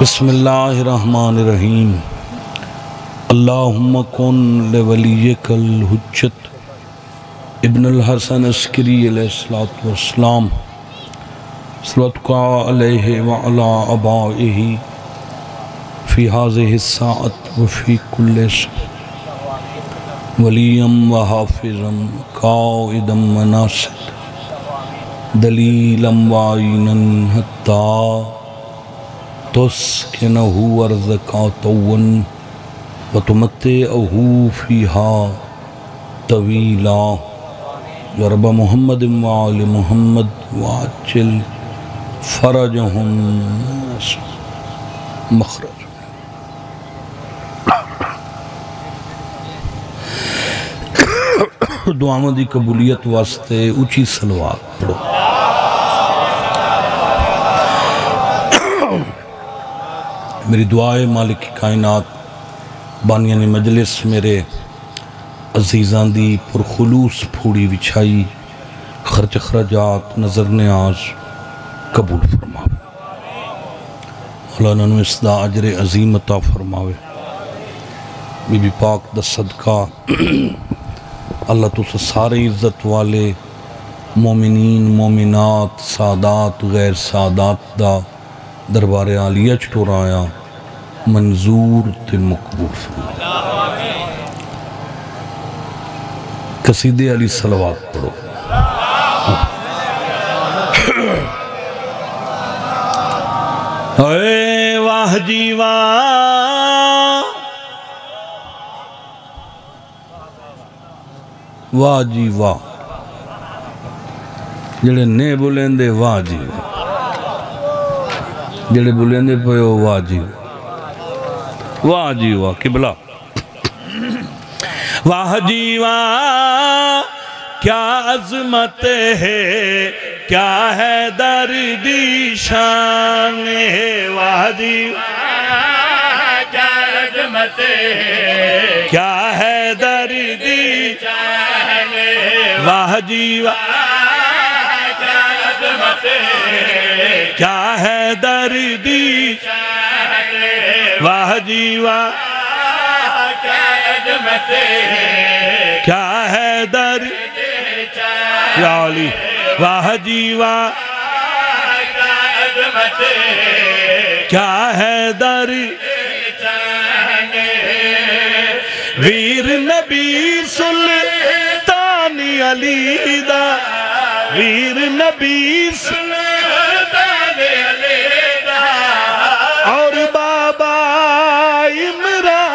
بسم اللہ الرحمن الرحیم اللہم کن لولیک الحجت ابن الحسن عسکری علیہ السلام صلواتک علیہ وعلا آبائہ فی هذه الساعت وفی کل ولیم و حافظا قائدا وناصر دلیلا وعینا حتی تسکنہ ارضکا طوّن وتمتعہ فیہا طویلا یا رب محمد وآل محمد وعجل فرجہم مخرج۔ دعاؤں دی قبولیت واسطے اونچی صلوات پڑھو۔ میری دعائے مالک کائنات بانیان مجلس میرے عزیزان دی پرخلوص پھوڑی وچھائی خرچ خرجات نظر نیاز قبول فرماوے، مولانا نو اس دا اجر عظیم عطا فرماوے۔ بی بی پاک دا صدقہ اللہ تو سارے عزت والے مومنین مومنات سادات غیر سادات دا دربار عالیہ چٹورایا منظور تے مقبول فرمائے۔ قصیدے علی صلوات پڑھو۔ اے واہ جی واہ، واہ جی واہ، جڑے نے بولیں دے واہ جی واہ، جڑے بولیں دے پہو واہ جی واہ جی واہ قبلہ۔ واہ جی واہ کیا عظمت ہے، کیا ہے دردی شان ہے۔ واہ جی واہ کیا عظمت ہے، کیا ہے دردی شان ہے۔ واہ جی واہ کیا عظمت ہے، کیا ہے دردی شان ہے۔ واہ جی واہ کیا عظمت ہے، کیا ہے دردی شان ہے۔ یا علی واہ جی واہ کیا عظمت ہے، کیا ہے دردی شان ہے۔ ویر نبی سلطان علی دا، ویر نبی سلطان علی دا، اور بابا عمران۔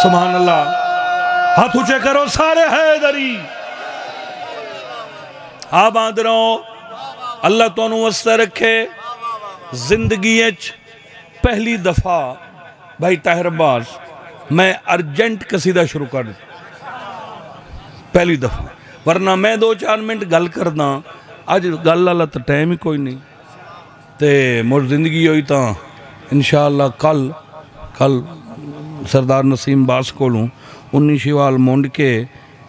سبحان اللہ، ہاتھ اونچے کرو سارے حیدری۔ آباد رہو، اللہ تو انہوں وسطہ رکھے۔ زندگی اچ پہلی دفعہ بھائی طاہر عباس میں ارجنٹ قصیدہ شروع کر دیتا پہلی دفعہ، ورنہ میں 2-4 منٹ گل کرنا، آج گل اللہ تا ٹائم ہی کوئی نہیں تے مجھ زندگی ہوئی تا انشاءاللہ کل سردار نسیم باس کو لوں 19 شوال مونڈ کے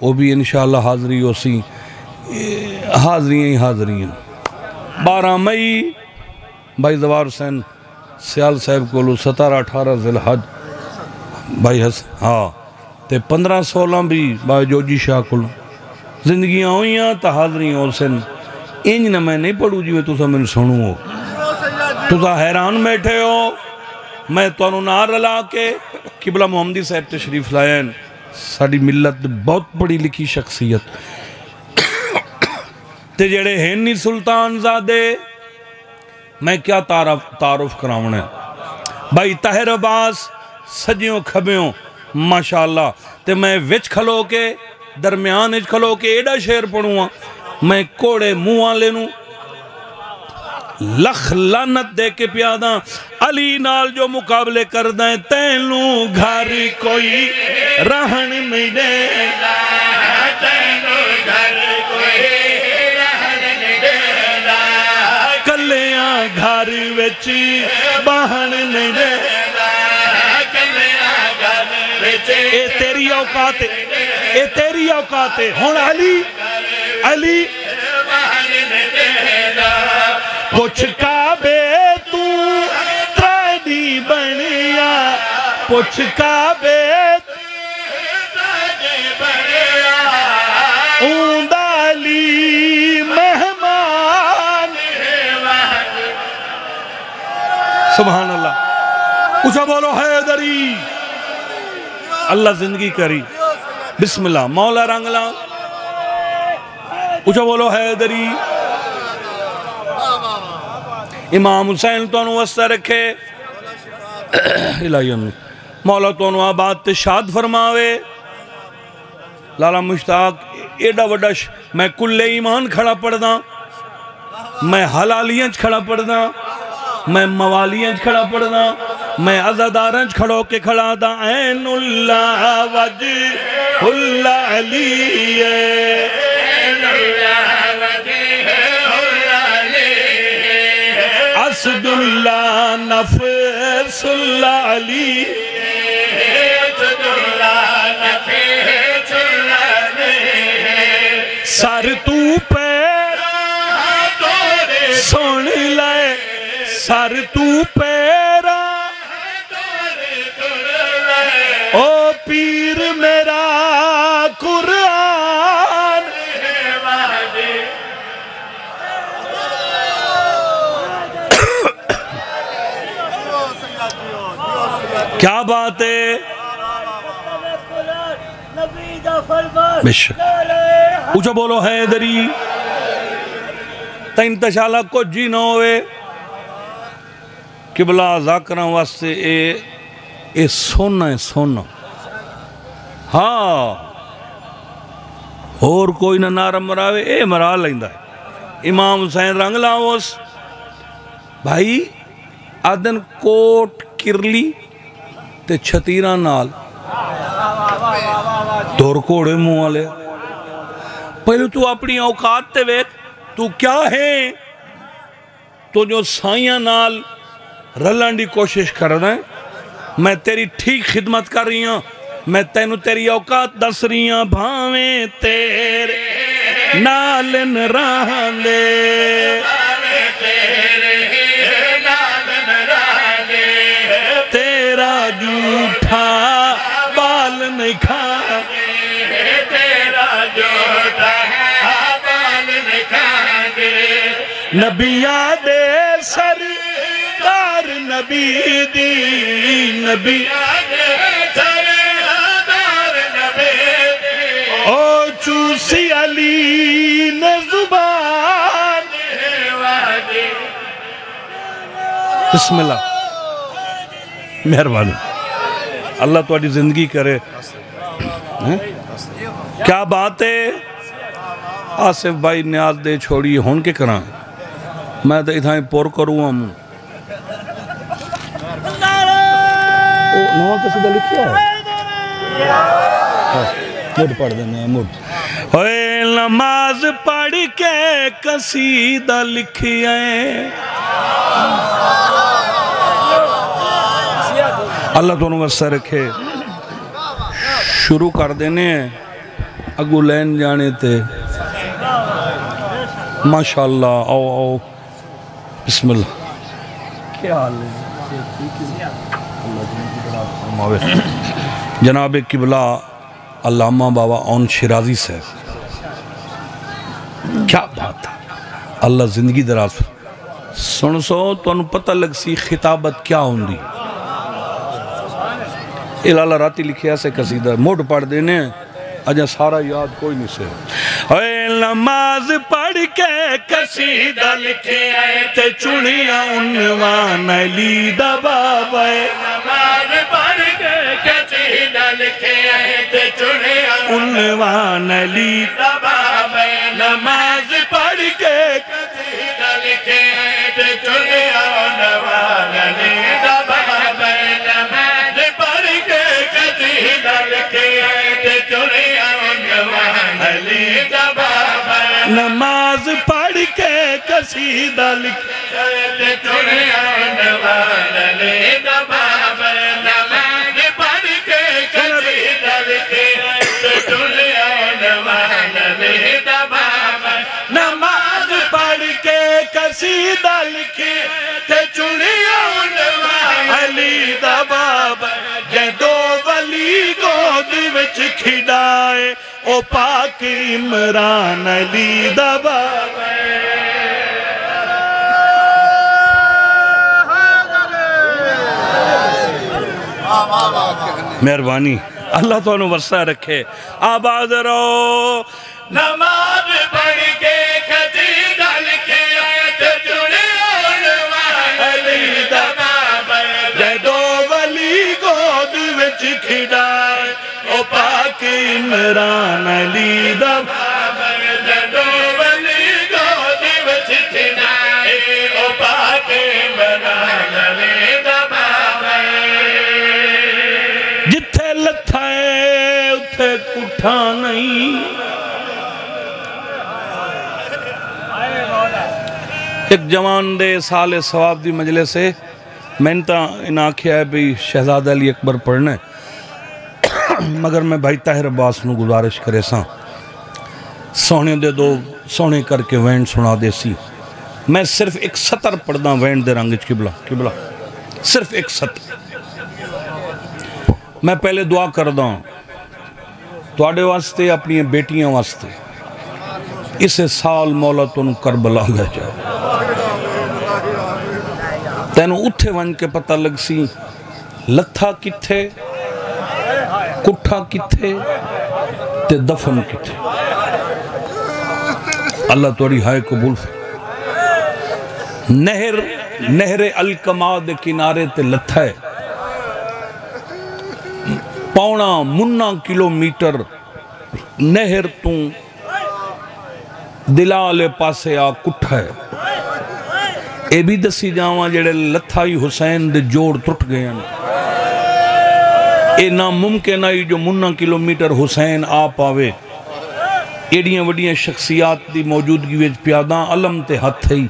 وہ بھی انشاءاللہ حاضری ہو سی، حاضری 12 مئی بھائی زوار حسین سیال صاحب کو لوں 17-18 ذی الحج بھائی حسن ہاں تے 15-16 بھی بھائی جوجی شاہ کو لوں۔ زندگیاں ہوئیاں تا حاضری ہو سن، انج نہ میں نہیں پڑھوں جی میں تو سا میں سنوں ہو، تو سا حیران بیٹھے ہو۔ میں تو انہوں نار رلا کے قبلہ محمدی صاحب تشریف لائیں، ساڑی ملت بہت بڑی لکھی شخصیت تے جڑے ہینی سلطان زادے میں کیا تعارف کراؤں ہے۔ بھائی طاہر عباس سجیوں کھبیوں ماشاءاللہ تے میں وچ کھلو کے درمیان اچ کھلو کے ایڈا شعر پڑھوں، میں کوڑے موہاں لینوں لکھ لعنت دے کے پیاداں علی نال جو مقابلے کر دیں تینوں گھر کوئی رہن نہیں دے گا، تینوں گھر کوئی رہن نہیں دے گا، کلیاں گھر وچ بہن نہیں دے گا، کلیاں گھر وچ اے تیری اوقات ہے، اے تیری اوقات ہے۔ ہون علی بہن نہیں دے گا، پوچھ کعبے تو ترائدی بنیا پوچھ کعبے اوندالی مہمان سبحان اللہ اچھا بولو حیدری اللہ زندگی کری بسم اللہ مولا رنگلا اچھا بولو حیدری امام حسین تو انہوں وسط رکھے الہی امین مولا تو انہوں آباد تے شاد فرماوے لالا مشتاق ایڈا وڈا میں کل ایمان کھڑا پڑھ دا میں حلالیاں کھڑا پڑھ دا میں موالیاں کھڑا پڑھ دا میں عزاداراں کھڑو کے کھڑا دا عین اللہ وجہ اللہ علیہ عین اللہ وجہ اللہ علیہ اسد اللہ نفس اللہ علیہ اسد اللہ نفس اللہ علیہ سر تو پیرا سن لائے سر تو پیرا او پیر میرا قرآن کیا بات ہے بے شک اچھا بولو حیدری تین تشالہ کو جی نہ ہوئے قبلہ ذاکرہ واسطے اے سونا ہے سونا ہاں اور کوئی نہ نارم مراوے اے مرا لیندہ ہے امام حسین رنگ لاؤس بھائی آدن کوٹ کرلی تے چھتیرہ نال دور کوڑے منہ والے پہلے تو اپنی اوقات تے ویک تو کیا ہے تو جو سائیاں نال رلن دی کوشش کر رہا ہے میں تیری ٹھیک خدمت کر رہی ہوں میں تینو تیری اوقات دس رہی ہوں بھاویں تیرے نالن رہن دے تیرا جھوٹا بال نہیں کھا تیرا جھوٹا بال نہیں کھا نبیاں دے سر نبی دی نبی او چوسی علی نے زبان بسم اللہ مہربانی اللہ تو آڑی زندگی کرے کیا بات ہے آصف بھائی نیاز دے چھوڑی ہون کے کران میں تو اتھائیں پور کروں ہم نوان قصیدہ لکھیا ہے مجھ پڑھ دینا مجھ اوے نماز پڑھ کے قصیدہ لکھیا ہے اللہ تو انہوں وسط رکھے شروع کر دینے ہیں اگو لین جانے تے ماشاءاللہ آؤ آؤ بسم اللہ کیا حال ہے جناب قبلہ علامہ بابا اون شیرازی سے کیا بات ہے اللہ زندگی دراز سن سو تو انہوں پتہ لگ سی خطابت کیا ہوں دی الالہ راتی لکھے ایسے قصیدہ موڑ پڑھ دینے اجا سارا یاد کوئی نہیں سے اے نماز پڑھ کے قصیدہ لکھے آئے تے چنیا عنوان علی دا بابا نماز پڑھ کے قصیدہ لکھے آئے تے چنیا عنوان علی دا بابا نماز پڑھ کے قصیدہ لکھے آئے تے چنیا عنوان علی دا بابا نماز پڑھ کے قصیدہ لکھے آئے تے چنیا علی دا بابا نماز پڑھ کے قصیدہ لکھے چنیا عنوان علی دا بابا نماز پڑھ کے قصیدہ لکھے چنیا عنوان علی دا بابا نماز پڑھ کے قصیدہ وچ کھڑائے او پاک عمران علی دبا مہربانی اللہ تو انہوں ورسہ رکھے آباد رہو نماز پڑھ کے کھتی ڈال کے آیت جڑے عنوان علی دبا جدو ولی گود وچ کھڑائے او پاک عمران علی دبا جدو ولی گود وچ کھڑائے او پاک عمران علی دبا جتھے لتھا ہے اتھے کٹھا نہیں ایک جوان دے سال ثواب دی مجلے سے میں ان آکھیا ہے بھی شہزادہ علی اکبر پڑھنے مگر میں بھائی طاہر عباس نو گزارش کرے ساں سونے دے دو سونے کر کے وینڈ سنا دے سی میں صرف ایک سطر پڑھنا وینڈ دے رنگج قبلہ صرف ایک سطر میں پہلے دعا کردہ ہوں توڑے واسطے اپنی بیٹیاں واسطے اسے سال مولا تو کربلا لے جائے تینوں اتھے ون کے پتہ لگ سی لتھا کتھے کٹھا کتھے تے دفن کتھے اللہ توڑی ہائے قبول نہر الکما دے کنارے تے لتھا ہے پونا منا کلومیٹر نہر تو دلالے پاسے آ کٹھا ہے اے بھی دسی جاواں جڑے لتھائی حسین دے جوڑ ٹوٹ گئے ہیں اے ناممکن آئی جو منا کلومیٹر حسین آ پاوے ایڈیاں وڈیاں شخصیات دی موجودگی ویج پیاداں علم تے ہاتھ ہی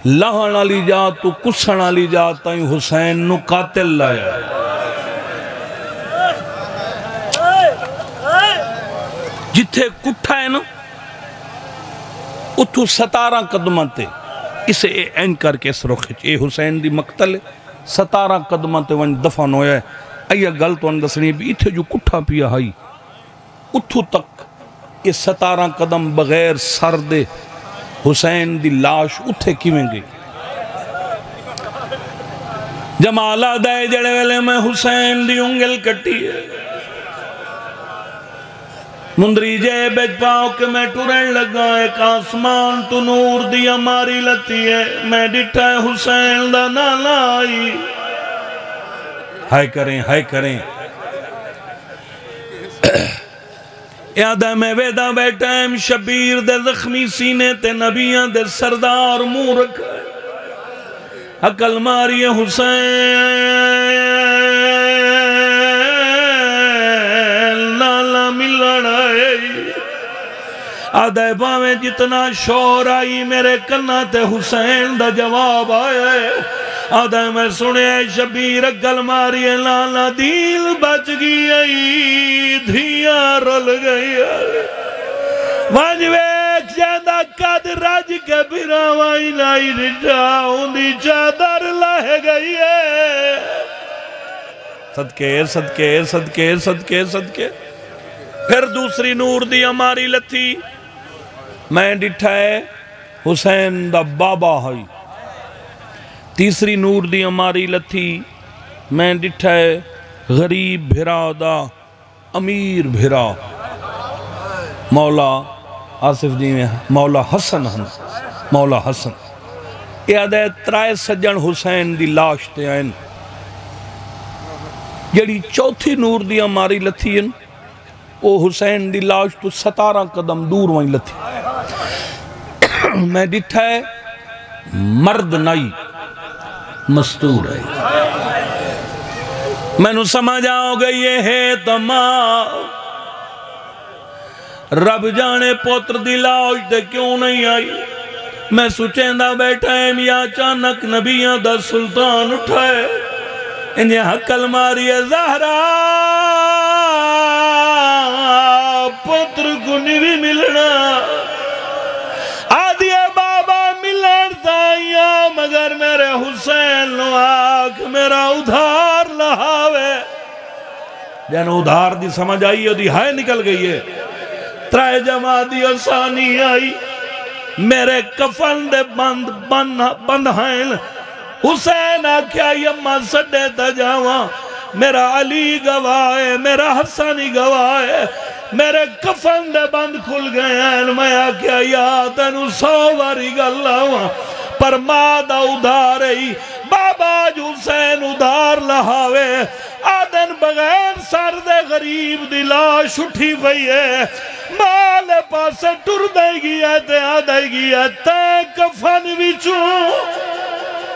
لہن علی جا تو کسن علی جا تائیں حسین نو قاتل لایا ہے جتھے کٹھا ہے نا اتھو 17 قدمہ تے اسے این کر کے اس روخ اے حسین دی مقتل 17 قدمہ تے ون دفن ہویا ہے ایہ گل تو اندسنی بھی اتھے جو کٹھا پیا ہائی اتھو تک یہ 17 قدم بغیر سر دے حسین دی لاش اتھے کیویں گئی جمالہ دائے جڑے ویلے میں حسین دی انگل کٹی ہے مندری جے بیج پاؤ کہ میں ٹورن لگا ایک آسمان تو نور دی ہماری لتی ہے میں ڈٹھا ہے حسین دا نانا آئی ہائے کریں یادہ میں ویدہ بیٹھا ہے شبیر دے زخمی سینے تے نبیاں دے سردار منہ رکھا ہے عقل ماری حسین نالا ملن آئی آدھے باویں جتنا شور آئی میرے کنہ تے حسین دا جواب آئے آدھے میں سنے شبیر عقل ماری لالا دیل بچ گئی آئی دھیاں رل گئی واجویک جیدہ قد رج کے براوائی لائی رجا اندھی چادر لہ گئی ہے صدقے پھر دوسری نور دی ہماری لتھی میں ڈٹھا ہے حسین دا بابا ہوئی تیسری نور دی ہماری لتھی میں ڈٹھا ہے غریب بھرا دا امیر بھرا مولا آصف جی میں مولا حسن یہ آدھے ترائے سجن حسین دی لاش تے آئین جڑی چوتھی نور دی ہماری لتھی ہیں وہ حسین دی لاش تو 17 قدم دور وہیں لتھی میں ڈٹھا ہے مرد نائی مستور ہے میں نو سمجھ آؤ گئی یہ ہے تمام رب جانے پوتر دی لاش دے کیوں نہیں آئی میں سوچیندہ بیٹھا ہے یا اچانک نبیاں دا سلطان اٹھائے انہیں حقل ماری ہے زہرا پتر کو نہیں ملنا آدھی بابا ملن تائیا مگر میرے حسین نو آکھ میرا ادھار لہاوے جن ادھار دی سمجھ آئی ہے دی ہائے نکل گئی ہے ترائے جمع دی آسانی آئی میرے کفن دے بند ہیں حسین آکھیا یمہ سڈے تا جاواں میرا علی گواہ میرا حسنی گواہ میرے کفن دے بند کھل گئے ہیں میں آکھیا یا تینو 100 باری گل آواں پر ماں دا ادھار ہی بابا جو حسین ادھار لہاوے آدن بغیر سر دے غریب دی لاش اٹھی پئی ہے مال پاسے ٹر دے گیا تے آ دے گیا تے کفن وچوں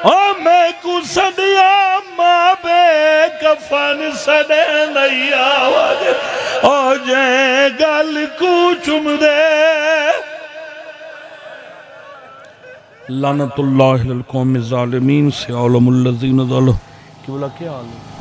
او میں کو سدیا ماں بے کفن سدے نہیں آواز او جے گل کو چم دے لعنت اللہ للقوم الظالمین سے علم الذین ظلم کہ بولا کیا حال ہے